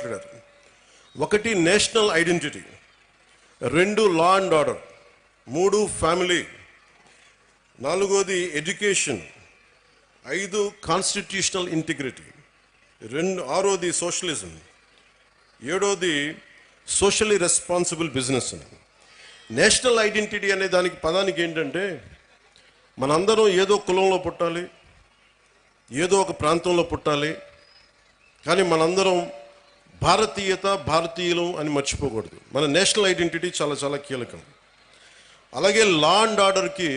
మాట్లాడారు. ఒకటి national identity, 2 law and order, 3 family, 4 education, 5 constitutional integrity, 6 socialism, 7 socially responsible business. National identity అనే దానికి పదానికి ఏంటంటే మనందరం ఏదో కులంలో పుట్టాలి, ఏదో ఒక ప్రాంతంలో పుట్టాలి, కానీ మనందరం భారతీయులం అని మర్చిపోకూడదు. మన నేషనల్ ఐడెంటిటీ చాలా చాలా కీలకం. అలాగే లా అండ్ ఆర్డర్కి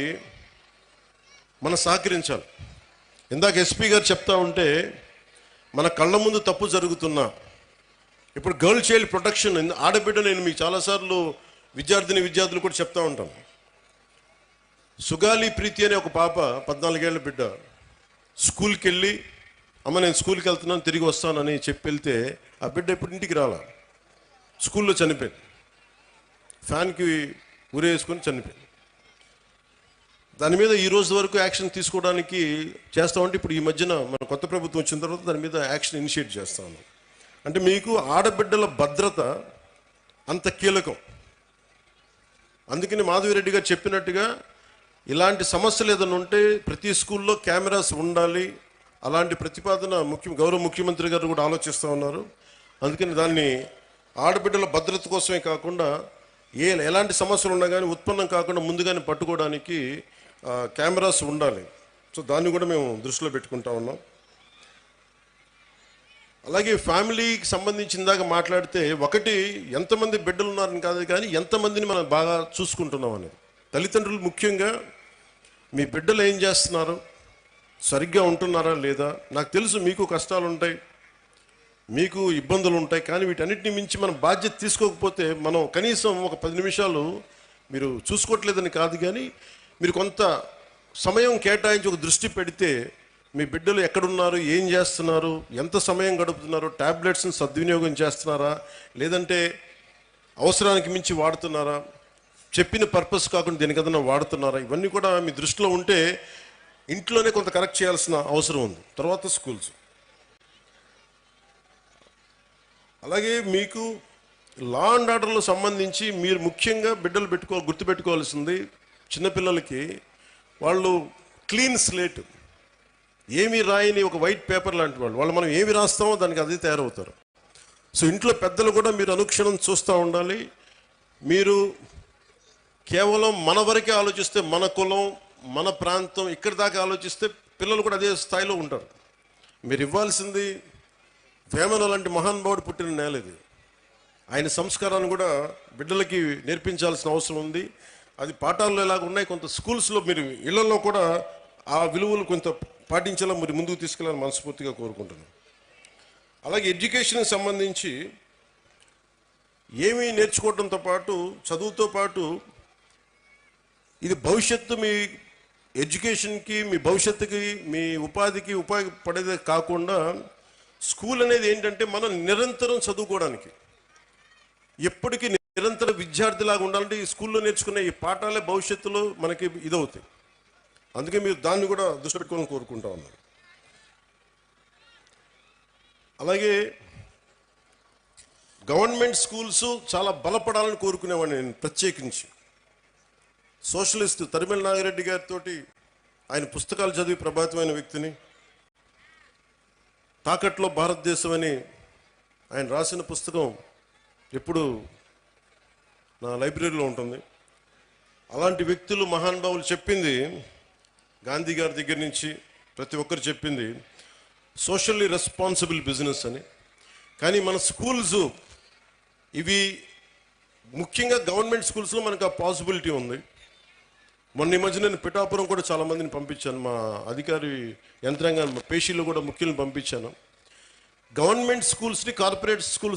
మనం సహకరించాలి. ఇందాక ఎస్పీ గారు చెప్తా ఉంటే మన కళ్ళ ముందు తప్పు జరుగుతున్నా, ఇప్పుడు గర్ల్ చైల్డ్ ప్రొటెక్షన్, ఆడబిడ్డ, నేను మీకు చాలాసార్లు విద్యార్థులు కూడా చెప్తా ఉంటాను. సుగాలి ప్రీతి అనే ఒక పాప, 14 ఏళ్ల బిడ్డ, స్కూల్కి వెళ్ళి అమ్మ నేను స్కూల్కి వెళ్తున్నాను తిరిగి వస్తానని చెప్పి వెళ్తే ఆ బిడ్డ ఎప్పుడు ఇంటికి రాలా, స్కూల్లో చనిపోయింది. ఫ్యాన్కి ఉరేసుకొని చనిపోయింది. దాని మీద ఈ రోజు వరకు యాక్షన్ తీసుకోవడానికి చేస్తామంటే ఇప్పుడు ఈ మధ్యన మన కొత్త ప్రభుత్వం వచ్చిన తర్వాత దాని మీద యాక్షన్ ఇనిషియేట్ చేస్తా ఉన్నాం. అంటే మీకు ఆడబిడ్డల భద్రత అంత కీలకం. అందుకని మాధవిరెడ్డి గారు చెప్పినట్టుగా ఇలాంటి సమస్యలు ఏదైనా ఉంటే ప్రతి స్కూల్లో కెమెరాస్ ఉండాలి. అలాంటి ప్రతిపాదన గౌరవ ముఖ్యమంత్రి గారు కూడా ఆలోచిస్తూ ఉన్నారు. అందుకని దాన్ని ఆడబిడ్డల భద్రత కోసమే కాకుండా ఎలాంటి సమస్యలు ఉన్నా కానీ ఉత్పన్నం కాకుండా ముందుగానే పట్టుకోవడానికి కెమెరాస్ ఉండాలి. సో దాన్ని కూడా మేము దృష్టిలో పెట్టుకుంటా ఉన్నాం. అలాగే ఫ్యామిలీకి సంబంధించిన దాకా మాట్లాడితే ఒకటి ఎంతమంది బిడ్డలు ఉన్నారని కాదు, కానీ ఎంతమందిని మనం బాగా చూసుకుంటున్నాం అనేది. తల్లిదండ్రులు ముఖ్యంగా మీ బిడ్డలు ఏం చేస్తున్నారు, సరిగ్గా ఉంటున్నారా లేదా. నాకు తెలుసు మీకు కష్టాలు ఉంటాయి, మీకు ఇబ్బందులు ఉంటాయి, కానీ వీటన్నిటిని మించి మనం బాధ్యత తీసుకోకపోతే మనం కనీసం ఒక 10 నిమిషాలు మీరు చూసుకోవట్లేదని కాదు, కానీ మీరు కొంత సమయం కేటాయించి ఒక దృష్టి పెడితే మీ బిడ్డలు ఎక్కడున్నారు, ఏం చేస్తున్నారు, ఎంత సమయం గడుపుతున్నారు, ట్యాబ్లెట్స్ని సద్వినియోగం చేస్తున్నారా, లేదంటే అవసరానికి మించి వాడుతున్నారా, చెప్పిన పర్పస్ కాకుండా దేనికి ఏదైనా వాడుతున్నారా, ఇవన్నీ కూడా మీ దృష్టిలో ఉంటే ఇంట్లోనే కొంత కరెక్ట్ చేయాల్సిన అవసరం ఉంది. తర్వాత స్కూల్స్. అలాగే మీకు లా అండ్ ఆర్డర్లో సంబంధించి మీరు ముఖ్యంగా బిడ్డలు గుర్తుపెట్టుకోవాల్సింది, చిన్నపిల్లలకి వాళ్ళు క్లీన్ స్లేట్, ఏమీ రాయని ఒక వైట్ పేపర్ లాంటి వాళ్ళు మనం ఏమి రాస్తామో దానికి అదే తయారవుతారు. సో ఇంట్లో పెద్దలు కూడా మీరు అనుక్షణం చూస్తూ ఉండాలి. మీరు కేవలం మన వరకే ఆలోచిస్తే, మన కులం, మన ప్రాంతం, ఇక్కడి దాకా ఆలోచిస్తే పిల్లలు కూడా అదే స్థాయిలో ఉంటారు. మీరు ఇవ్వాల్సింది వేమన లాంటి మహానుభావుడు పుట్టిన నేల ఇది. ఆయన సంస్కారాన్ని కూడా బిడ్డలకి నేర్పించాల్సిన అవసరం ఉంది. అది పాఠాల్లో ఎలాగ ఉన్నాయి, కొంత స్కూల్స్లో మీరు ఇళ్లలో కూడా ఆ విలువలు కొంత పాటించేలా మీరు ముందుకు తీసుకెళ్ళాలని మనస్ఫూర్తిగా కోరుకుంటున్నాను. అలాగే ఎడ్యుకేషన్కి సంబంధించి ఏమీ నేర్చుకోవడంతో పాటు, చదువుతో పాటు, ఇది భవిష్యత్తు మీ ఎడ్యుకేషన్కి, మీ భవిష్యత్తుకి, మీ ఉపాధికి ఉపయోగపడేదే కాకుండా స్కూల్ అనేది ఏంటంటే మనం నిరంతరం చదువుకోవడానికి, ఎప్పటికీ నిరంతర విద్యార్థిలాగా ఉండాలంటే ఈ స్కూల్లో నేర్చుకునే ఈ పాఠాలే భవిష్యత్తులో మనకి ఇదవుతాయి. అందుకే మీరు దాన్ని కూడా దృష్టి పెట్టుకోవాలని కోరుకుంటా ఉన్నారు. అలాగే గవర్నమెంట్ స్కూల్స్ చాలా బలపడాలని కోరుకునేవాడిని నేను ప్రత్యేకించి. సోషలిస్ట్ తరిమెల నాగిరెడ్డి గారితో ఆయన పుస్తకాలు చదివి ప్రభావితమైన వ్యక్తిని. తాకట్లో భారతదేశం అని ఆయన రాసిన పుస్తకం ఎప్పుడు నా లైబ్రరీలో ఉంటుంది. అలాంటి వ్యక్తులు, మహానుభావులు చెప్పింది, గాంధీ గారి దగ్గర నుంచి ప్రతి ఒక్కరు చెప్పింది సోషల్లీ రెస్పాన్సిబుల్ బిజినెస్ అని. కానీ మన స్కూల్స్ ఇవి ముఖ్యంగా గవర్నమెంట్ స్కూల్స్లో మనకు ఆ పాసిబిలిటీ ఉంది. మొన్న ఈ మధ్య నేను పిఠాపురం కూడా చాలామందిని పంపించాను, మా అధికారి యంత్రాంగాన్ని, మా పేషీలు కూడా ముఖ్యులను పంపించాను. గవర్నమెంట్ స్కూల్స్ని కార్పొరేట్ స్కూల్స్